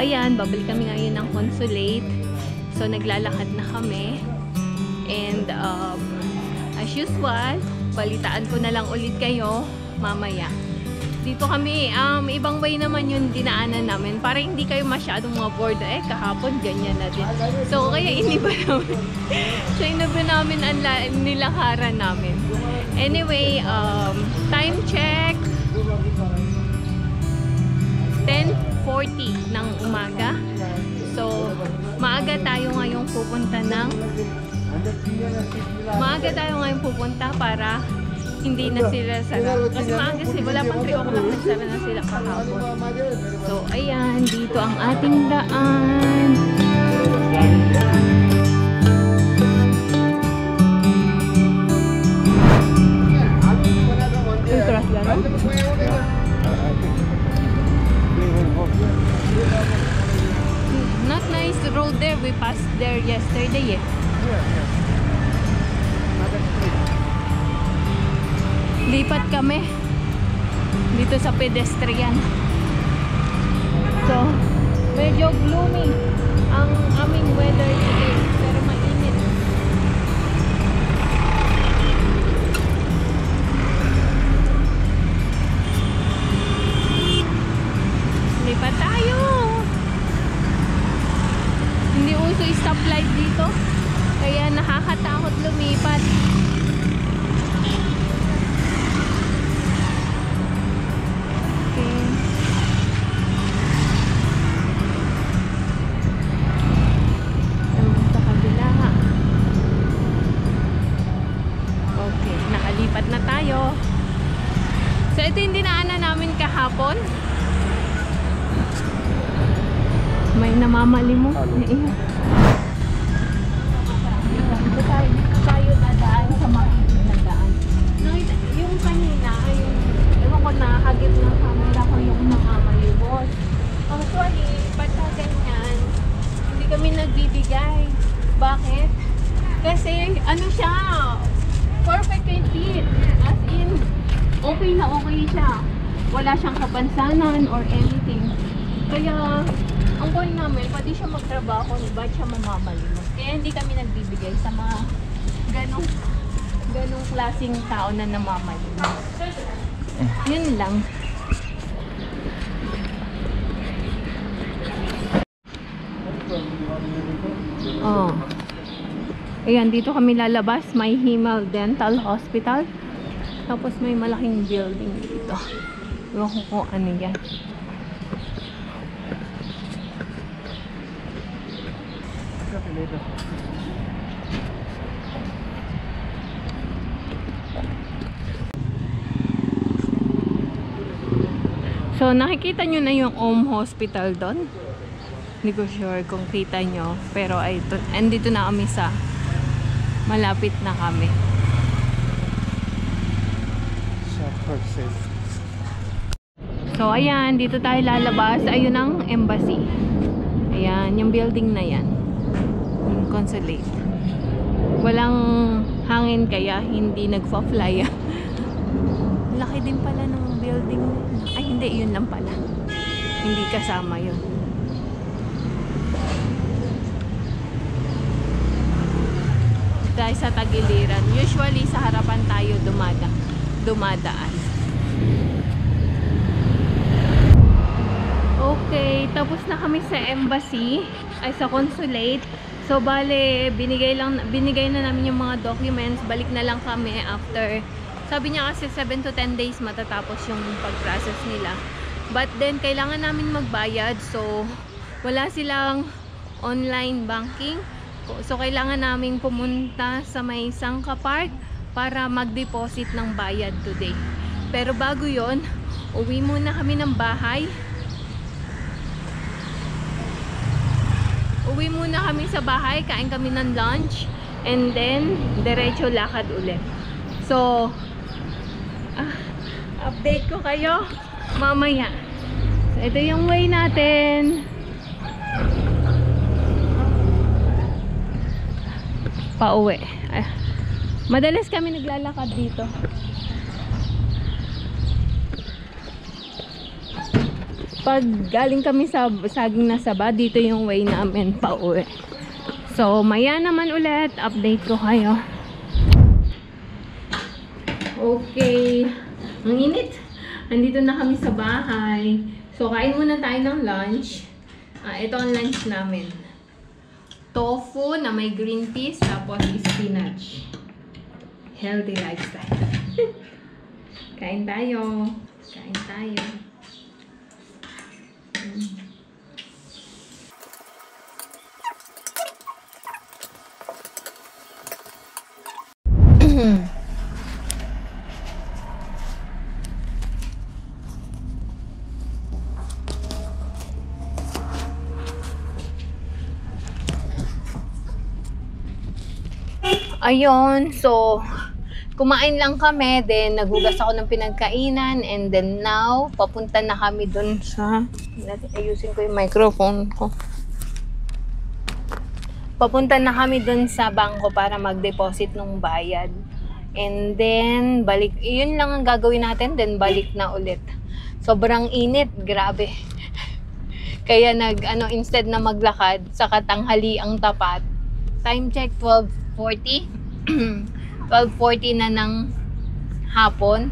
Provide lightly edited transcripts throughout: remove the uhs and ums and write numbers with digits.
ayan, babalik kami ngayon ng Consulate. So, naglalakad na kami. And, as usual, balitaan ko na lang ulit kayo mamaya. Dito kami, ibang way naman yung dinaanan namin para hindi kayo masyadong ma-bored. Kahapon ganyan na din. So, kaya iniba namin. So, iniba namin ang nilakaran namin. Anyway, time check. 10:40 ng umaga. So, maaga tayo ngayong pupunta para hindi na sila sara. Kasi maaga sila, wala pang 3 o'clock, nagsara na sila kahapon. So, ayan, dito ang ating daan. Ultras lang, no? Not nice road there. We passed there yesterday, eh. Lipat kami dito sa pedestrian. So, medyo gloomy ang aming weather today. Pero mainit. Lipat tayo. Hindi uso stoplight dito. Kaya nakakatakot lumipat. So, ito yung dinaanan namin kahapon. May namamali mo. Dito tayo dadaan sa makinagdaan. Yung kanina, ewan ko na, hagip ng camera ko yung namamalimos. Actually, pagka ganyan, hindi kami nagbibigay. Bakit? Kasi, ano siya, perfectly fit. As in, okay na okay siya. Wala siyang kapansanan or anything. Kaya, ang point namin, pwede siya magtrabaho, ba't siya mamamalimos? Kaya hindi kami nagbibigay sa mga ganong klaseng tao na namamalimos. Yun lang. Oh. Ayan, dito kami lalabas. May Himal Dental Hospital. Tapos may malaking building dito. Ewan ko kung ano yan. So, nakikita nyo na yung Om Hospital doon. Hindi ko sure kung kita nyo. Pero andito na kami sa malapit na kami. So, ayan. Dito tayo lalabas. Ayun ang embassy. Ayan. Yung building na yan. Yung consulate. Walang hangin kaya hindi nagfa-fly. Laki din pala ng building. Ay, hindi. Yun lang pala. Hindi kasama yun. Dahil sa tagiliran. Usually, sa harapan tayo dumadaan. Okay, tapos na kami sa embassy. Ay, sa consulate. So, bale, binigay na namin yung mga documents. Balik na lang kami after. Sabi niya kasi 7 to 10 days matatapos yung pag-process nila. But then, kailangan namin magbayad. So, wala silang online banking. So, kailangan namin pumunta sa may Sangka Park para mag-deposit ng bayad today. Pero bago yon, uwi muna kami ng bahay. Uwi muna kami sa bahay, kain kami ng lunch, and then, diretso lakad ulit. So, update ko kayo mamaya. So, ito yung way natin. Pauwi. Madalas kami naglalakad dito. Pag galing kami sa Saging na Saba, dito yung way namin pa uwi. So, maya naman ulit, update ko kayo. Okay. Ang init. Andito na kami sa bahay. So, kain muna tayo ng lunch. Ito ang lunch namin. Tofu na may green peas, tapos spinach. Healthy lifestyle. Kain tayo. Kain tayo. Ayun, so kumain lang kami, then naghugas ako ng pinagkainan, and then now papunta na kami dun sa, ayusin ko yung microphone ko. Papunta na kami dun sa bangko para mag-deposit ng bayad. And then balik, yun lang ang gagawin natin, then balik na ulit. Sobrang init, grabe. Kaya instead na maglakad sa katanghali ang tapat, time check 12:40. 12:40 na ng hapon.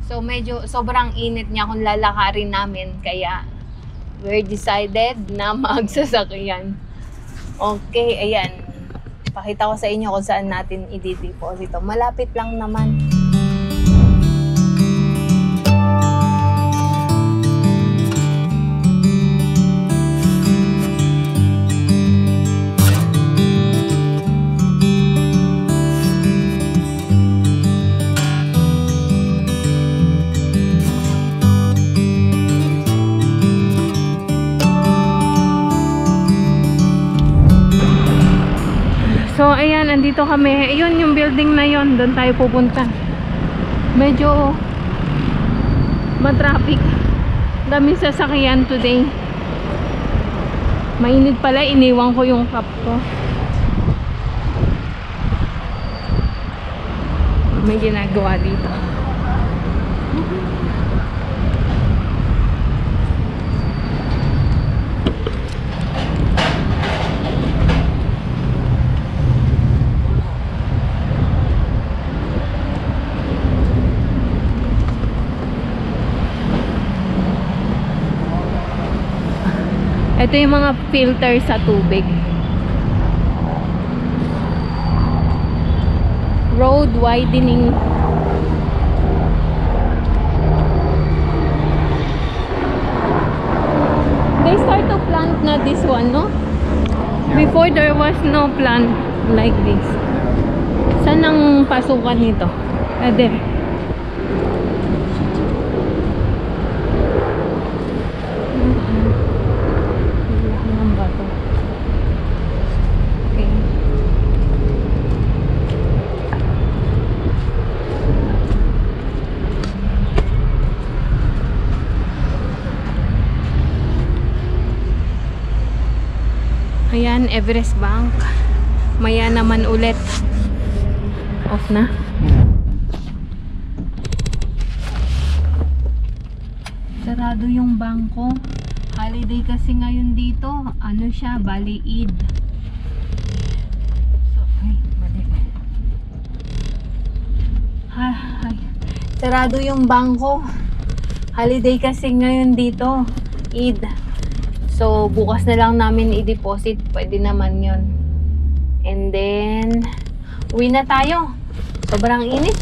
So medyo sobrang init niya kung lalakarin namin, kaya we're decided na magsasakyan. Okay, ayan. Pakita ko sa inyo kung saan natin i-deposito. Malapit lang naman. So, ayan, andito kami. Ayun, yung building na yon, doon tayo pupunta. Medyo matraffic. Dami sasakyan today. Mainit pala, iniwan ko yung cup ko. May ginagawa dito. Ito yung mga filter sa tubig. Road widening. They start to plant na this one, no? Before there was no plant like this. Saan ang pasukan nito? There. Ayan, Everest Bank. Maya naman ulit. Off na. Sarado yung bangko. Holiday kasi ngayon dito. Ano siya? Bali Eid. So, ay, mali. Ay. Sarado yung bangko. Holiday kasi ngayon dito. Eid. So, bukas na lang namin i-deposit. Pwede naman yon. And then, uwi na tayo. Sobrang init.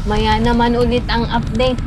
Maya naman ulit ang update.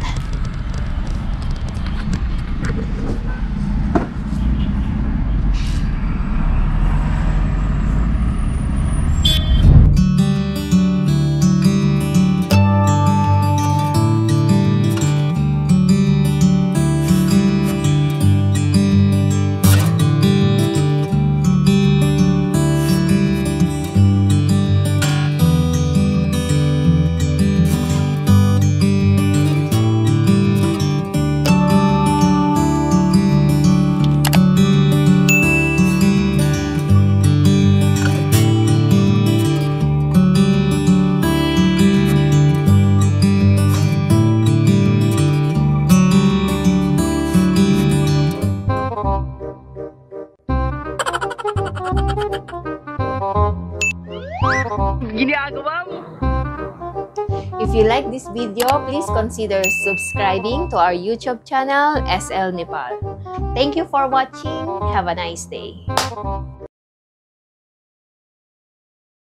ginagawa mo? If you like this video, please consider subscribing to our YouTube channel, SL Nepal. Thank you for watching. Have a nice day.